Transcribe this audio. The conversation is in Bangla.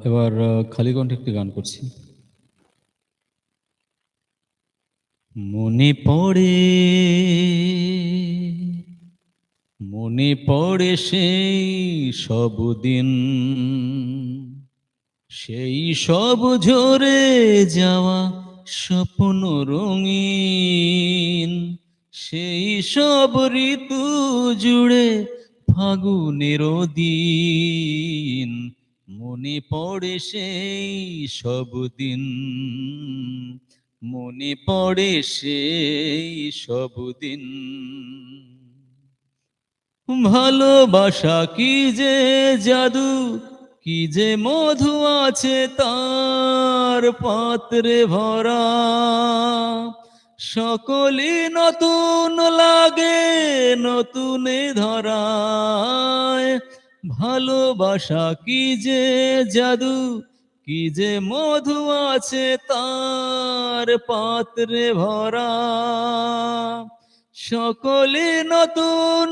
এবার খালি কণ্ঠে একটি গান করছি। মনে পড়ে সেই সব দিন, সেই সব ঝরে যাওয়া স্বপ্ন রঙিন, সেই সব ঋতু জুড়ে ফাগুনের দিন। মনে পড়ে সেই সব দিন, মনে পড়ে সেই সব দিন। ভালোবাসা কি যে জাদু, কি যে মধু আছে তার পাত্রে ভরা। সকলই নতুন লাগে নতুনে ধরায়। ভালোবাসা কি যে জাদু, কি যে মধু আছে তার পাত্রে ভরা। সকলে নতুন